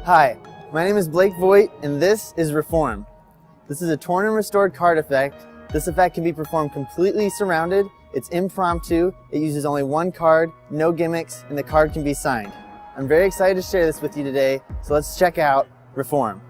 Hi, my name is Blake Voigt, and this is Reform. This is a torn and restored card effect. This effect can be performed completely surrounded. It's impromptu, it uses only one card, no gimmicks, and the card can be signed. I'm very excited to share this with you today, so let's check out Reform.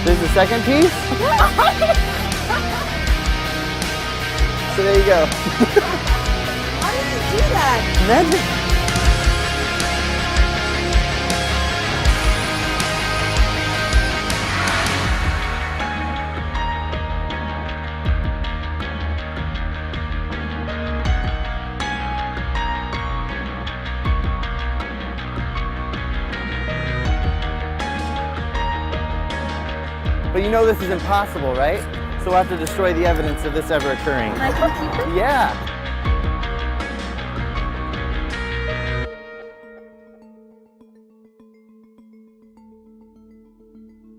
There's the second piece. So there you go. How did you do that? Magic. But you know this is impossible, right? So we'll have to destroy the evidence of this ever occurring. And I can keep it? Yeah.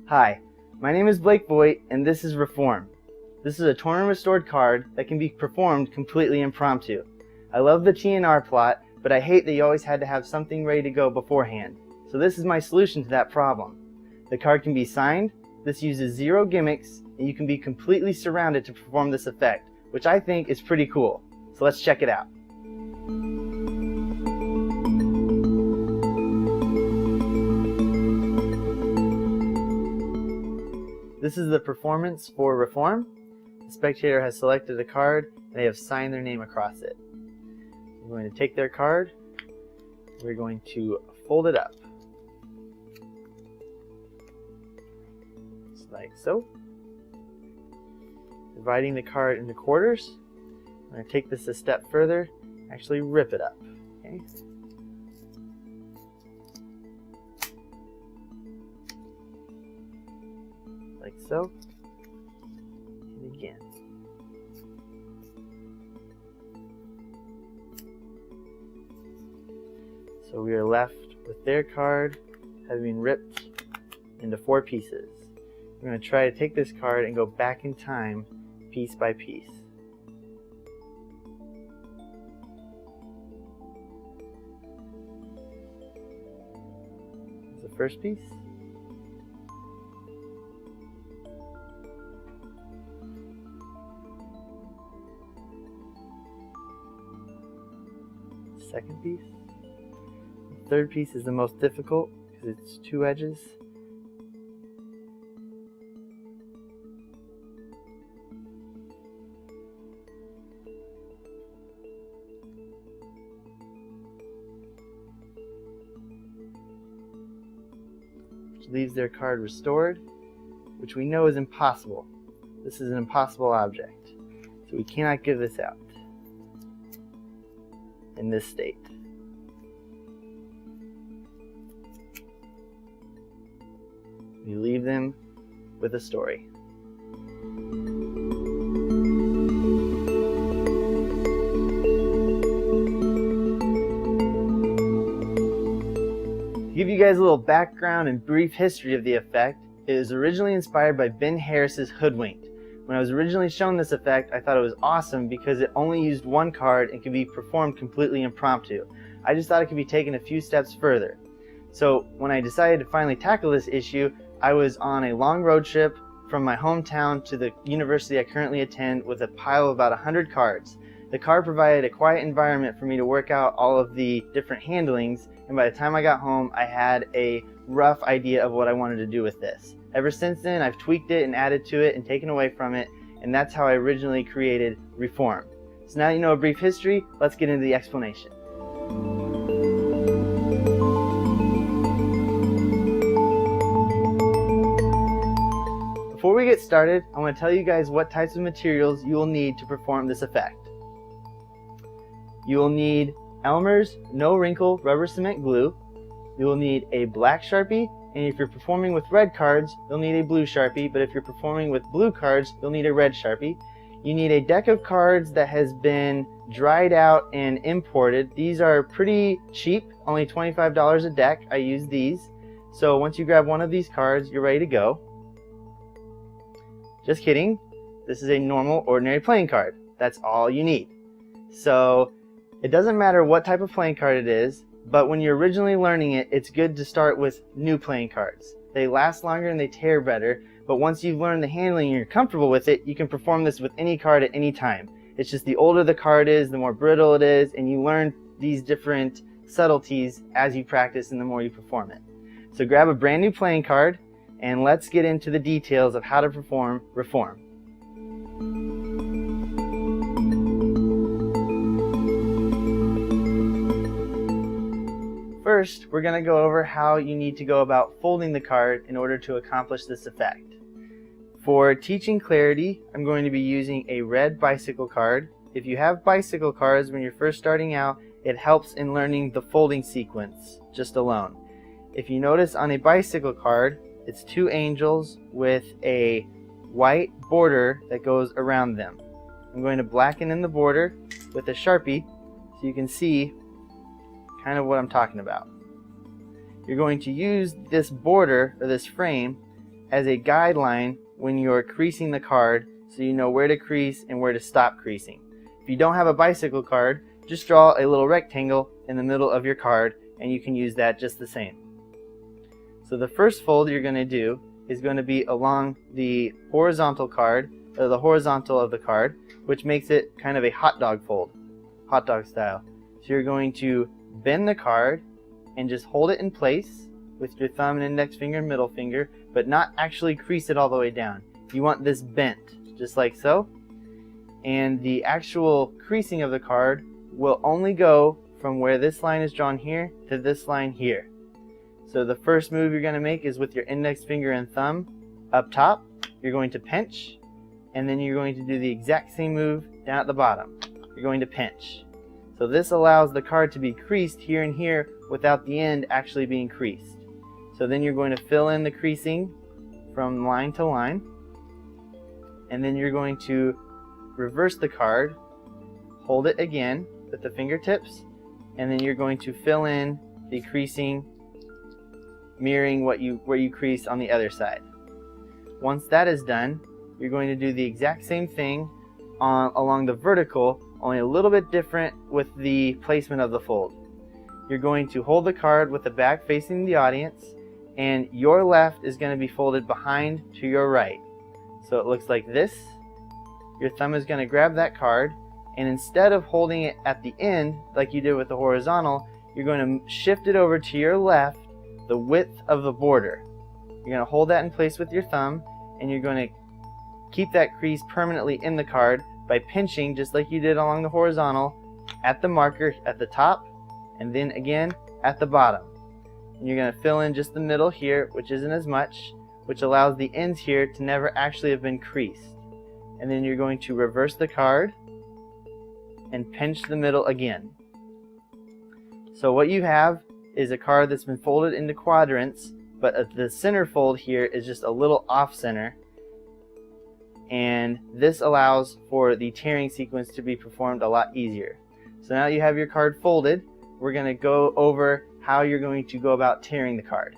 Hi, my name is Blake Voigt, and this is Reform. This is a torn and restored card that can be performed completely impromptu. I love the TNR plot, but I hate that you always had to have something ready to go beforehand. So this is my solution to that problem. The card can be signed. This uses zero gimmicks, and you can be completely surrounded to perform this effect, which I think is pretty cool. So let's check it out. This is the performance for Reform. The spectator has selected a card, and they have signed their name across it. We're going to take their card, we're going to fold it up. Like so. Dividing the card into quarters. I'm going to take this a step further, actually rip it up. Okay. Like so. And again. So we are left with their card having been ripped into 4 pieces. We're going to try to take this card and go back in time, piece by piece. Here's the first piece. Second piece. The third piece is the most difficult because it's 2 edges. Leaves their card restored, which we know is impossible. This is an impossible object, so we cannot give this out in this state. We leave them with a story. To give you guys a little background and brief history of the effect, it was originally inspired by Ben Harris's Hoodwinked. When I was originally shown this effect, I thought it was awesome because it only used one card and could be performed completely impromptu. I just thought it could be taken a few steps further. So when I decided to finally tackle this issue, I was on a long road trip from my hometown to the university I currently attend with a pile of about 100 cards. The card provided a quiet environment for me to work out all of the different handlings, and by the time I got home, I had a rough idea of what I wanted to do with this. Ever since then, I've tweaked it and added to it and taken away from it, and that's how I originally created Reform. So now you know a brief history, let's get into the explanation. before we get started, I want to tell you guys what types of materials you will need to perform this effect. You will need Elmer's no wrinkle rubber cement glue. You will need a black Sharpie, and if you're performing with red cards, you'll need a blue Sharpie, but if you're performing with blue cards, you'll need a red Sharpie. You need a deck of cards that has been dried out and imported. These are pretty cheap, only $25 a deck. I use these. So once you grab one of these cards, you're ready to go. Just kidding. This is a normal, ordinary playing card. That's all you need. So it doesn't matter what type of playing card it is, but when you're originally learning it, it's good to start with new playing cards. They last longer and they tear better, but once you've learned the handling and you're comfortable with it, you can perform this with any card at any time. It's just the older the card is, the more brittle it is, and you learn these different subtleties as you practice and the more you perform it. So grab a brand new playing card and let's get into the details of how to perform Reform. First, we're going to go over how you need to go about folding the card in order to accomplish this effect. For teaching clarity, I'm going to be using a red bicycle card. If you have bicycle cards when you're first starting out, it helps in learning the folding sequence just alone. If you notice on a bicycle card, it's two angels with a white border that goes around them. I'm going to blacken in the border with a Sharpie so you can see kind of what I'm talking about. You're going to use this border or this frame as a guideline when you're creasing the card so you know where to crease and where to stop creasing. If you don't have a bicycle card, just draw a little rectangle in the middle of your card and you can use that just the same. So the first fold you're going to do is going to be along the horizontal card, or the horizontal of the card, which makes it kind of a hot dog fold, hot dog style. So you're going to bend the card and just hold it in place with your thumb and index finger and middle finger, but not actually crease it all the way down. You want this bent, just like so. And the actual creasing of the card will only go from where this line is drawn here to this line here. So the first move you're going to make is with your index finger and thumb up top. You're going to pinch, and then you're going to do the exact same move down at the bottom. You're going to pinch. So this allows the card to be creased here and here without the end actually being creased. So then you're going to fill in the creasing from line to line, and then you're going to reverse the card, hold it again with the fingertips, and then you're going to fill in the creasing mirroring where you crease on the other side. Once that is done, you're going to do the exact same thing along the vertical, only a little bit different with the placement of the fold. You're going to hold the card with the back facing the audience, and your left is going to be folded behind to your right. So it looks like this. Your thumb is going to grab that card, and instead of holding it at the end like you did with the horizontal, you're going to shift it over to your left, the width of the border. You're going to hold that in place with your thumb, and you're going to keep that crease permanently in the card by pinching just like you did along the horizontal at the marker at the top, and then again at the bottom. And you're going to fill in just the middle here, which isn't as much, which allows the ends here to never actually have been creased. And then you're going to reverse the card and pinch the middle again. So what you have is a card that's been folded into quadrants, but the center fold here is just a little off center, and this allows for the tearing sequence to be performed a lot easier. So now you have your card folded, we're going to go over how you're going to go about tearing the card.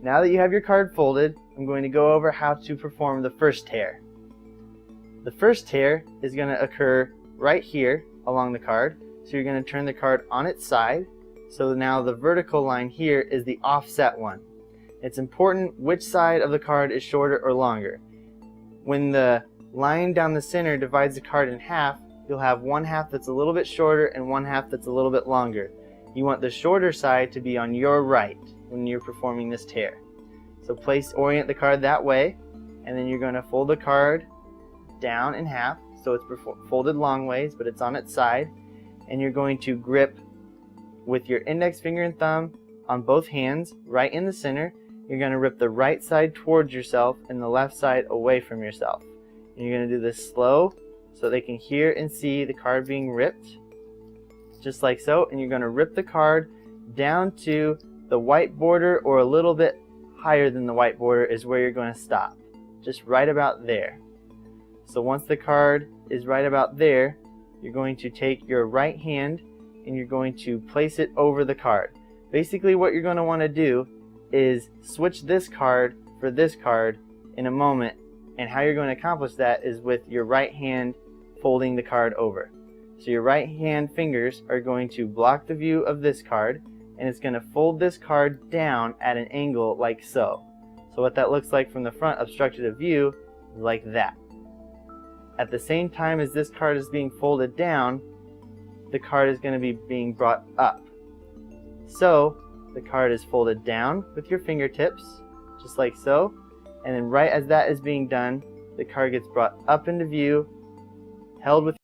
Now that you have your card folded, I'm going to go over how to perform the first tear. The first tear is going to occur right here along the card. So you're going to turn the card on its side. So now the vertical line here is the offset one. It's important which side of the card is shorter or longer. When the line down the center divides the card in half, you'll have one half that's a little bit shorter and one half that's a little bit longer. You want the shorter side to be on your right when you're performing this tear. So orient the card that way, and then you're going to fold the card down in half, so it's folded long ways, but it's on its side, and you're going to grip with your index finger and thumb on both hands, right in the center, you're going to rip the right side towards yourself and the left side away from yourself. And you're going to do this slow so they can hear and see the card being ripped, just like so. And you're going to rip the card down to the white border, or a little bit higher than the white border is where you're going to stop, just right about there. So once the card is right about there, you're going to take your right hand and you're going to place it over the card. Basically what you're going to want to do is switch this card for this card in a moment, and how you're going to accomplish that is with your right hand folding the card over. So your right hand fingers are going to block the view of this card, and it's going to fold this card down at an angle like so. So what that looks like from the front obstructed of view is like that. At the same time as this card is being folded down, the card is going to be being brought up. So the card is folded down with your fingertips, just like so, and then right as that is being done, the card gets brought up into view, held with